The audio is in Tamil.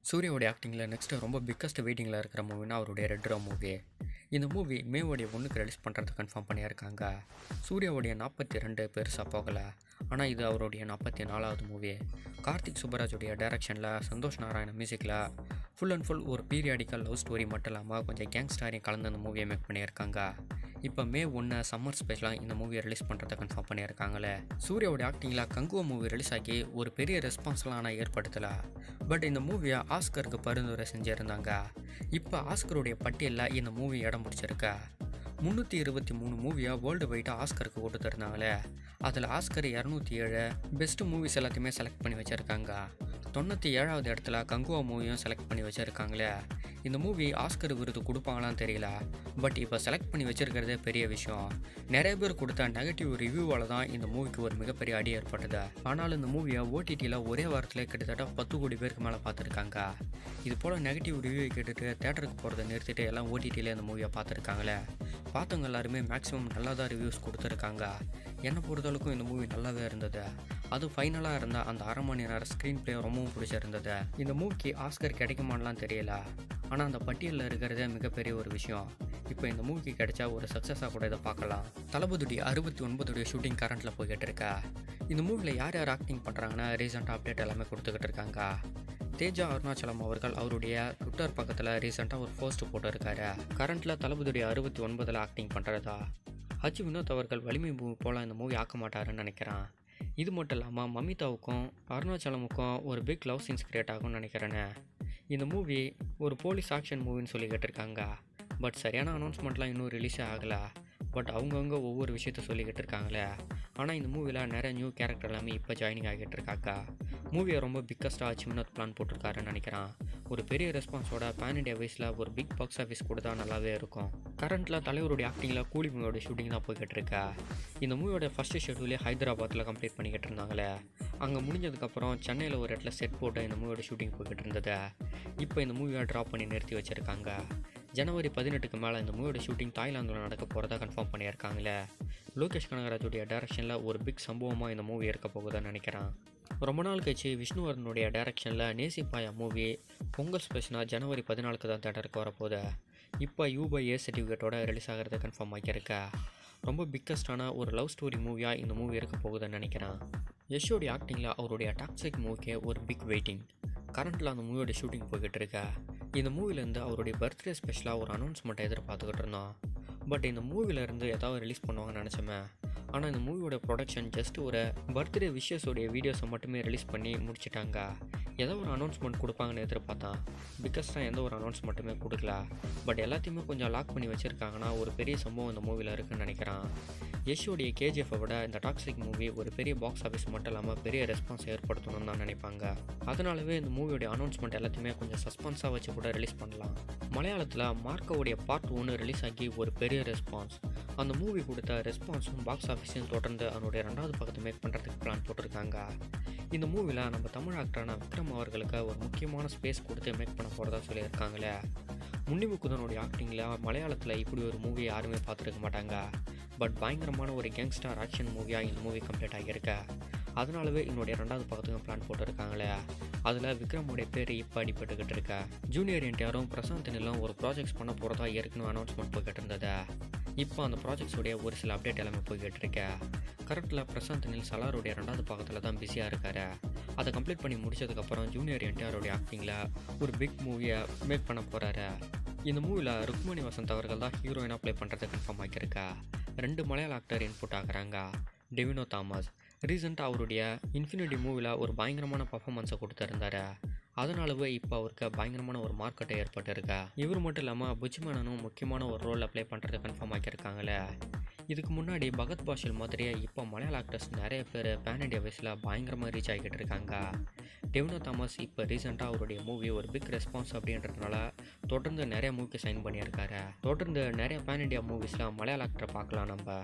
சூர்யாவுடைய ஆக்டிங்கில் நெக்ஸ்ட்டு ரொம்ப பிக்கஸ்ட் வெயிட்டிங்கில் இருக்கிற மூவினா அவருடைய ரெட் ரோ மூவி. இந்த மூவி மேவுடைய 1க்கு ரிலீஸ் பண்ணுறது கன்ஃபார்ம் பண்ணியிருக்காங்க. சூர்யாவுடைய 42 பெருசாக போகலை, ஆனால் இது அவருடைய 44வது மூவி. கார்த்திக் சுப்பராஜுடைய டைரக்ஷனில், சந்தோஷ் நாராயண மியூசிக்கில் ஃபுல் அண்ட் ஃபுல் ஒரு பீரியாடிக்கல் லவ் ஸ்டோரி மட்டும் இல்லாமல் கொஞ்சம் கேங்ஸ்டாரையும் கலந்து அந்த மூவியை மேக் பண்ணியிருக்காங்க. இப்போ மே 1 சம்மர் ஸ்பெஷலாக இந்த மூவியை ரிலீஸ் பண்ணுறதை கன்ஃபார்ம் பண்ணியிருக்காங்களே. சூர்யாவுடைய ஆக்டிங்கில் கங்குவா மூவி ரிலீஸ் ஆகி ஒரு பெரிய ரெஸ்பான்ஸ்லாம் ஆனால் ஏற்படுத்தலை. பட் இந்த மூவியை ஆஸ்கருக்கு பரிந்துரை செஞ்சுருந்தாங்க. இப்போ ஆஸ்கருடைய பட்டியலில் இந்த மூவி இடம் பிடிச்சிருக்க. 323 மூவியாக வேர்ல்டு வைட்டாக ஆஸ்கருக்கு கொடுத்துருந்தாங்களே, அதில் ஆஸ்கர் 207 பெஸ்ட் மூவிஸ் எல்லாத்தையுமே செலக்ட் பண்ணி வச்சுருக்காங்க. 97வது இடத்துல கங்குவா மூவியும் செலக்ட் பண்ணி வச்சுருக்காங்களே. இந்த மூவி ஆஸ்கர் விருது கொடுப்பாங்களான்னு தெரியல, பட் இப்போ செலக்ட் பண்ணி வச்சுருக்கிறதே பெரிய விஷயம். நிறைய பேர் கொடுத்த நெகட்டிவ் ரிவ்யூவால் தான் இந்த மூவிக்கு ஒரு மிகப்பெரிய அடி ஏற்பட்டது. ஆனால் இந்த மூவியை ஓடிடியில் ஒரே வாரத்தில் கிட்டத்தட்ட 10 கோடி பேருக்கு மேலே பார்த்துருக்காங்க. இது போல் நெகட்டிவ் ரிவ்யூ கேட்டுட்டு தேட்டருக்கு போகிறத நிறுத்திட்டு எல்லாம் ஓடிடியில் இந்த மூவியை பார்த்துருக்காங்களே. பார்த்தவங்க எல்லாருமே மேக்ஸிமம் நல்லா தான் ரிவ்யூஸ் கொடுத்துருக்காங்க. என்னை பொறுத்தளவுக்கும் இந்த மூவி நல்லாவே இருந்தது. அது ஃபைனலாக இருந்த அந்த அரை மணி நேரம் ஸ்க்ரீன் பிளே ரொம்பவும் பிடிச்சிருந்தது. இந்த மூவிக்கு ஆஸ்கர் கிடைக்குமான்லாம் தெரியல, ஆனால் அந்த பட்டியலில் இருக்கிறதே மிகப்பெரிய ஒரு விஷயம். இப்போ இந்த மூவிக்கு கிடைச்சா ஒரு சக்ஸஸாக கூட இதை பார்க்கலாம். தளபதி 69 ஷூட்டிங் கரண்ட்டில் போய்கிட்டு இருக்கா. இந்த மூவியில் யார் யார் ஆக்டிங் பண்ணுறாங்கன்னா ரீசெண்டாக அப்டேட் எல்லாமே கொடுத்துக்கிட்டு இருக்காங்க. தேஜா அருணாச்சலம் அவர்கள் அவருடைய ட்விட்டர் பக்கத்தில் ரீசெண்டாக ஒரு போஸ்ட் போட்டிருக்காரு. கரண்ட்டில் தளபதி 69 ஆக்டிங் பண்ணுறதா. ஹச் வினோத் அவர்கள் வலிமை மூவி போல் இந்த மூவி ஆக்க மாட்டாருன்னு நினைக்கிறேன். இது மட்டும் இல்லாமல் மமிதாவுக்கும் அருணாச்சலமுக்கும் ஒரு பிக் லவ் சீன்ஸ் கிரியேட் ஆகும்னு நினைக்கிறேன்னு. இந்த மூவி ஒரு போலீஸ் ஆக்ஷன் மூவின்னு சொல்லி கேட்டிருக்காங்க. பட் சரியான அனௌன்ஸ்மெண்ட்லாம் இன்னும் ரிலீஸே ஆகலை. பட் அவங்கவுங்க ஒவ்வொரு விஷயத்த சொல்லிக்கிட்டு இருக்காங்களே. ஆனால் இந்த மூவியில் நிறைய நியூ கேரக்டர் எல்லாமே இப்போ ஜாயினிங் ஆகிட்டு இருக்காங்க. மூவியை ரொம்ப பிக்கஸ்ட்டாக ஹச் வினோத் பிளான் போட்டிருக்காருன்னு நினைக்கிறேன். ஒரு பெரிய ரெஸ்பான்ஸோட பேன் இண்டியா வைஸில் ஒரு பிக் பாக்ஸ் ஆஃபீஸ் கொடுத்தா நல்லாவே இருக்கும். கரண்ட்டில் தலைவருடைய ஆக்டிங்கில் கூலி மூவியோட ஷூட்டிங் தான் போய்கிட்டு இருக்கா. இந்த மூவியோட ஃபஸ்ட்டு ஷெட்யூலே ஹைதராபாத்தில் கம்ப்ளீட் பண்ணிக்கிட்டு இருந்தாங்களே. அங்கே முடிஞ்சதுக்கப்புறம் சென்னையில் ஒரு இடத்துல செட் போட்டு இந்த மூவியோட ஷூட்டிங் போய்கிட்டு இருந்தது. இப்போ இந்த மூவியை ட்ராப் பண்ணி நிறுத்தி வச்சுருக்காங்க. ஜனவரி 18க்கு மேலே இந்த மூவியோட ஷூட்டிங் தாய்லாந்தில் நடக்க போகிறதா கன்ஃபார்ம் பண்ணியிருக்காங்களே. லோகேஷ் கனகராஜுடைய டைரக்ஷனில் ஒரு பிக் சம்பவமாக இந்த மூவி இருக்க போகுதுன்னு நினைக்கிறேன். ரொம்ப நாள் கழிச்சு விஷ்ணுவர்தனுடைய டைரக்ஷனில் நேசிப்பாயா மூவி பொங்கல் ஸ்பெஷலாக ஜனவரி 14க்கு தான் தேட்டருக்கு வரப்போகுது. இப்போ UA சர்டிஃபிகேட்டோட ரிலீஸ் ஆகிறது கன்ஃபார்ம் ஆகியிருக்கா. ரொம்ப பிக்கஸ்டான ஒரு லவ் ஸ்டோரி மூவியாக இந்த மூவி இருக்க போகுதுன்னு நினைக்கிறேன். யஷோடைய ஆக்டிங்கில் அவருடைய டாக்ஸிக் மூவிக்கு ஒரு பிக் வெயிட்டிங். கரண்ட்டில் அந்த மூவியோட ஷூட்டிங் போய்கிட்டு இருக்கா. இந்த மூவிலேருந்து அவருடைய பர்த்டே ஸ்பெஷலாக ஒரு அனௌன்ஸ்மெண்ட்டை எதிர்பார்த்துக்கிட்டு இருந்தோம். பட் இந்த மூவிலேருந்து ஏதாவது ரிலீஸ் பண்ணுவாங்கன்னு நினச்சோமே. ஆனால் இந்த மூவியோட ப்ரொடக்ஷன் ஜஸ்ட் ஒரு பர்த்டே விஷஸோடைய வீடியோஸை மட்டுமே ரிலீஸ் பண்ணி முடிச்சிட்டாங்க. ஏதோ ஒரு அனௌன்ஸ்மெண்ட் கொடுப்பாங்கன்னு எதிர்பார்த்தான். பிகாஸ்டாக எந்த ஒரு அனௌன்ஸ்மெண்ட்டுமே கொடுக்கல. பட் எல்லாத்தையுமே கொஞ்சம் லாக் பண்ணி வச்சுருக்காங்கன்னா ஒரு பெரிய சம்பவம் இந்த மூவியில் இருக்குதுன்னு நினைக்கிறேன். யஷோடைய கேஜிஎஃப்பை விட இந்த டாக்ஸிக் மூவி ஒரு பெரிய பாக்ஸ் ஆஃபீஸ் மட்டும் இல்லாமல் பெரிய ரெஸ்பான்ஸ் ஏற்படுத்தணும்னு தான் நினைப்பாங்க. அதனாலவே இந்த மூவியோடைய அனௌன்ஸ்மெண்ட் எல்லாத்தையுமே கொஞ்சம் சஸ்பென்ஸாக வச்சு கூட ரிலீஸ் பண்ணலாம். மலையாளத்தில் மார்க்கோடைய பார்ட் 1 ரிலீஸ் ஆகி ஒரு பெரிய ரெஸ்பான்ஸ். அந்த மூவி கொடுத்த ரெஸ்பான்ஸும் பாக்ஸ் ஆஃபீஸையும் தொடர்ந்து அவனுடைய 2வது பக்கத்தை மேக் பண்ணுறதுக்கு பிளான் போட்டிருக்காங்க. இந்த மூவியில் நம்ம தமிழ் ஆக்டரான விக்ரம் அவர்களுக்கு ஒரு முக்கியமான ஸ்பேஸ் கொடுத்து மேக் பண்ண போகிறதா சொல்லியிருக்காங்களே. முன்னிமுக்குதனுடைய ஆக்டிங்கில் மலையாளத்தில் இப்படி ஒரு மூவியை யாருமே பார்த்துருக்க மாட்டாங்க. பட் பயங்கரமான ஒரு கேங்ஸ்டார் ஆக்ஷன் மூவியாக இந்த மூவி கம்ப்ளீட் ஆகியிருக்க. அதனாலவே என்னுடைய 2வது பக்கத்துக்கு பிளான் போட்டிருக்காங்களே. அதில் விக்ரமுடைய பேர் இப்போ அடிபட்டுக்கிட்டு இருக்க. ஜூனியர் என்டிஆரும் பிரசாந்த் நீலும் ஒரு ப்ராஜெக்ட்ஸ் பண்ண போகிறதா ஏற்கனவே அனௌன்ஸ்மெண்ட் போய்கிட்டு இருந்தது. இப்போ அந்த ப்ராஜெக்ட்ஸோடைய ஒரு சில அப்டேட் எல்லாமே போய்கிட்டு இருக்க. கரெக்டில் பிரசாந்த் நீல் சலாருடைய 2வது பக்கத்தில் தான் பிஸியாக இருக்காரு. அதை கம்ப்ளீட் பண்ணி முடிச்சதுக்கப்புறம் ஜூனியர் என்டிஆருடைய ஆக்டிங்கில் ஒரு பிக் மூவியை மேக் பண்ண போகிறாரு. இந்த மூவியில் ருக்மணி வசந்த் அவர்கள் தான் ஹீரோயினாக ப்ளே பண்ணுறது கன்ஃபார்ம் ஆகியிருக்கா. 2 மலையாள ஆக்டர் இன்புட் ஆகிறாங்க. டெவினோ தாமஸ் ரீசெண்டாக அவருடைய இன்ஃபினிட்டி மூவியில் ஒரு பயங்கரமான பர்ஃபார்மன்ஸை கொடுத்துருந்தாரு. அதனாலவே இப்போ அவருக்கு பயங்கரமான ஒரு மார்க்கெட்டை ஏற்பட்டிருக்கா. இவர் மட்டும் இல்லாமல் புஜ்மேனனும் முக்கியமான ஒரு ரோலில் ப்ளே பண்ணுறது கன்ஃபார்ம் ஆகியிருக்காங்களே. இதுக்கு முன்னாடி பகத் பாஷில் மாதிரியே இப்போ மலையாள ஆக்டர்ஸ் நிறைய பேர் பேன் இண்டியா வைஸில் பயங்கரமாக ரீச் ஆகிக்கிட்டு இருக்காங்க. டெவினோ தாமஸ் இப்போ ரீசெண்டாக அவருடைய மூவி ஒரு பிக் ரெஸ்பான்ஸ் அப்படின்றதுனால தொடர்ந்து நிறைய மூவிக்கு சைன் பண்ணியிருக்காரு. தொடர்ந்து நிறைய பேன் இண்டியா மூவிஸில் மலையாள ஆக்டரை பார்க்கலாம் நம்ம.